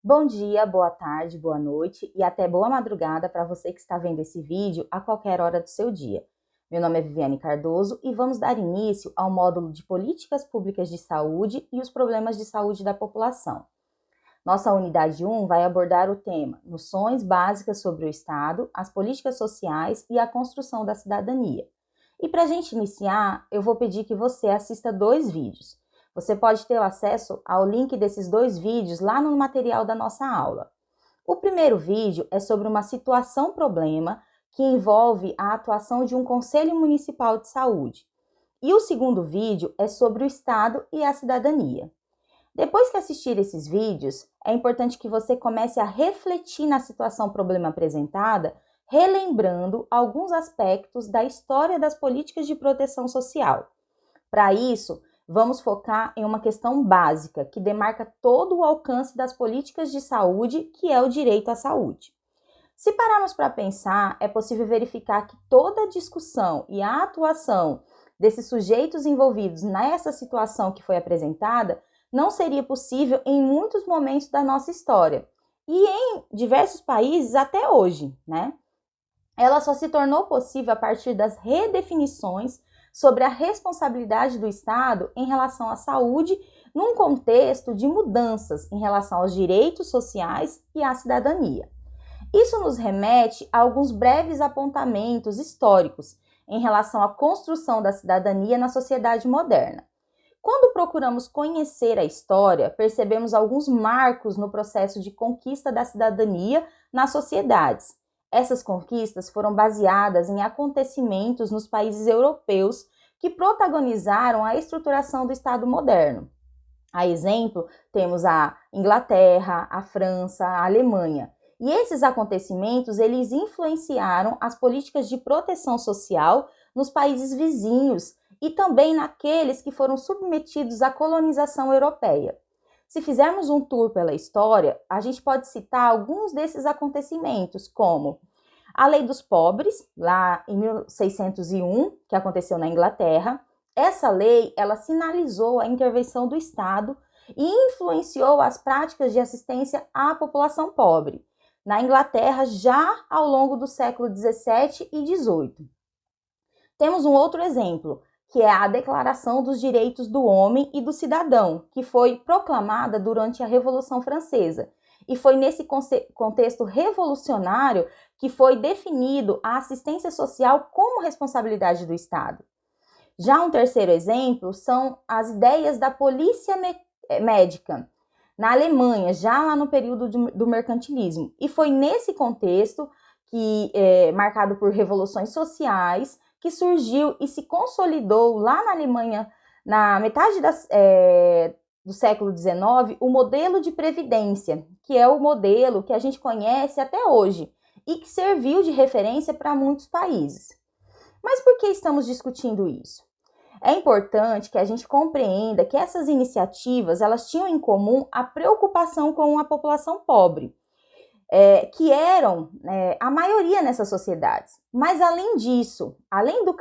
Bom dia, boa tarde, boa noite e até boa madrugada para você que está vendo esse vídeo a qualquer hora do seu dia. Meu nome é Viviane Cardoso e vamos dar início ao módulo de Políticas Públicas de Saúde e os problemas de saúde da população. Nossa unidade 1 vai abordar o tema Noções básicas sobre o Estado, as políticas sociais e a construção da cidadania. E para a gente iniciar, eu vou pedir que você assista 2 vídeos. Você pode ter acesso ao link desses 2 vídeos lá no material da nossa aula. O primeiro vídeo é sobre uma situação-problema que envolve a atuação de um Conselho Municipal de Saúde. E o segundo vídeo é sobre o Estado e a cidadania. Depois que assistir esses vídeos, é importante que você comece a refletir na situação-problema apresentada, relembrando alguns aspectos da história das políticas de proteção social. Para isso, vamos focar em uma questão básica que demarca todo o alcance das políticas de saúde, que é o direito à saúde. Se pararmos para pensar, é possível verificar que toda a discussão e a atuação desses sujeitos envolvidos nessa situação que foi apresentada não seria possível em muitos momentos da nossa história e em diversos países até hoje, né? Ela só se tornou possível a partir das redefinições sobre a responsabilidade do Estado em relação à saúde, num contexto de mudanças em relação aos direitos sociais e à cidadania. Isso nos remete a alguns breves apontamentos históricos em relação à construção da cidadania na sociedade moderna. Quando procuramos conhecer a história, percebemos alguns marcos no processo de conquista da cidadania nas sociedades. Essas conquistas foram baseadas em acontecimentos nos países europeus que protagonizaram a estruturação do Estado moderno. A exemplo, temos a Inglaterra, a França, a Alemanha. E esses acontecimentos, eles influenciaram as políticas de proteção social nos países vizinhos e também naqueles que foram submetidos à colonização europeia. Se fizermos um tour pela história, a gente pode citar alguns desses acontecimentos, como a Lei dos Pobres, lá em 1601, que aconteceu na Inglaterra. Essa lei, ela sinalizou a intervenção do Estado e influenciou as práticas de assistência à população pobre, na Inglaterra já ao longo do século 17 e 18. Temos um outro exemplo, que é a Declaração dos Direitos do Homem e do Cidadão, que foi proclamada durante a Revolução Francesa. E foi nesse contexto revolucionário que foi definido a assistência social como responsabilidade do Estado. Já um terceiro exemplo são as ideias da polícia médica, na Alemanha, já lá no período do mercantilismo. E foi nesse contexto, marcado por revoluções sociais, que surgiu e se consolidou lá na Alemanha, na metade do século XIX, o modelo de previdência, que é o modelo que a gente conhece até hoje e que serviu de referência para muitos países. Mas por que estamos discutindo isso? É importante que a gente compreenda que essas iniciativas, elas tinham em comum a preocupação com a população pobre, que eram a maioria nessas sociedades. Mas além disso, além do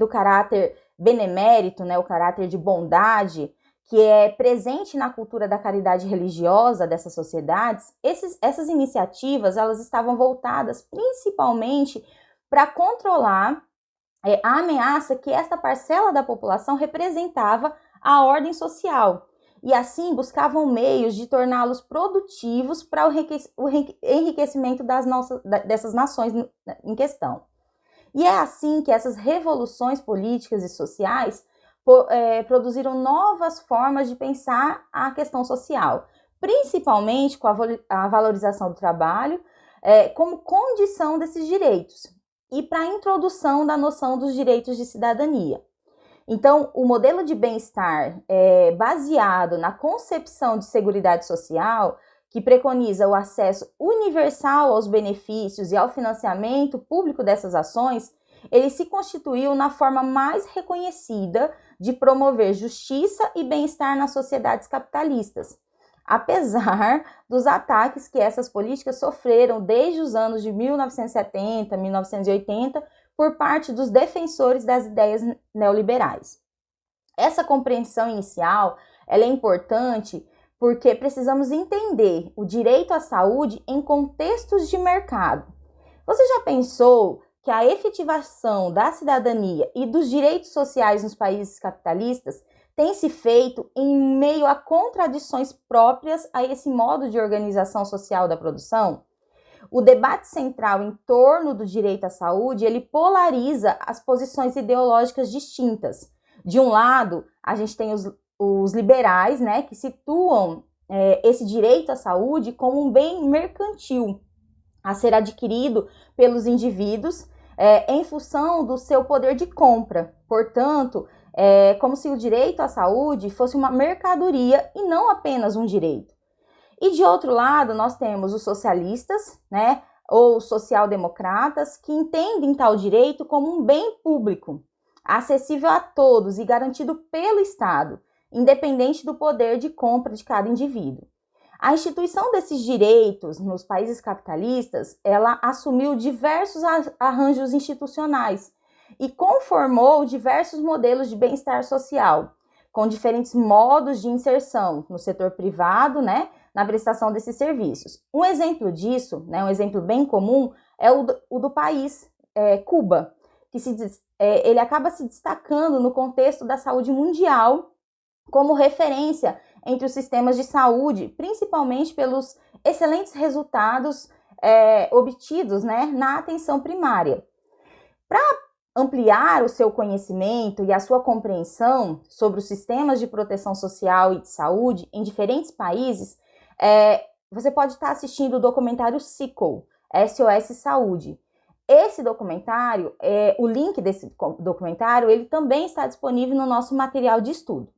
caráter benemérito, o caráter de bondade, que é presente na cultura da caridade religiosa dessas sociedades, essas iniciativas, elas estavam voltadas principalmente para controlar a ameaça que esta parcela da população representava à ordem social. E assim buscavam meios de torná-los produtivos para o enriquecimento dessas nações em questão. E é assim que essas revoluções políticas e sociais produziram novas formas de pensar a questão social, principalmente com a valorização do trabalho como condição desses direitos e para a introdução da noção dos direitos de cidadania. Então, o modelo de bem-estar baseado na concepção de seguridade social, que preconiza o acesso universal aos benefícios e ao financiamento público dessas ações, ele se constituiu na forma mais reconhecida de promover justiça e bem-estar nas sociedades capitalistas, apesar dos ataques que essas políticas sofreram desde os anos de 1970, 1980, por parte dos defensores das ideias neoliberais. Essa compreensão inicial ela é importante porque precisamos entender o direito à saúde em contextos de mercado. Você já pensou que a efetivação da cidadania e dos direitos sociais nos países capitalistas tem se feito em meio a contradições próprias a esse modo de organização social da produção? O debate central em torno do direito à saúde, ele polariza as posições ideológicas distintas. De um lado, a gente tem os liberais, né, que situam esse direito à saúde como um bem mercantil a ser adquirido pelos indivíduos em função do seu poder de compra. Portanto, como se o direito à saúde fosse uma mercadoria e não apenas um direito. E de outro lado, nós temos os socialistas, né, ou social-democratas, que entendem tal direito como um bem público, acessível a todos e garantido pelo Estado, independente do poder de compra de cada indivíduo. A instituição desses direitos nos países capitalistas, ela assumiu diversos arranjos institucionais e conformou diversos modelos de bem-estar social, com diferentes modos de inserção no setor privado, né, na prestação desses serviços. Um exemplo disso, né, um exemplo bem comum, é o do país, Cuba, que ele acaba se destacando no contexto da saúde mundial como referência entre os sistemas de saúde, principalmente pelos excelentes resultados obtidos, né, na atenção primária. Para ampliar o seu conhecimento e a sua compreensão sobre os sistemas de proteção social e de saúde em diferentes países, você pode estar assistindo o documentário SICL, SOS Saúde. Esse documentário, o link desse documentário, ele também está disponível no nosso material de estudo.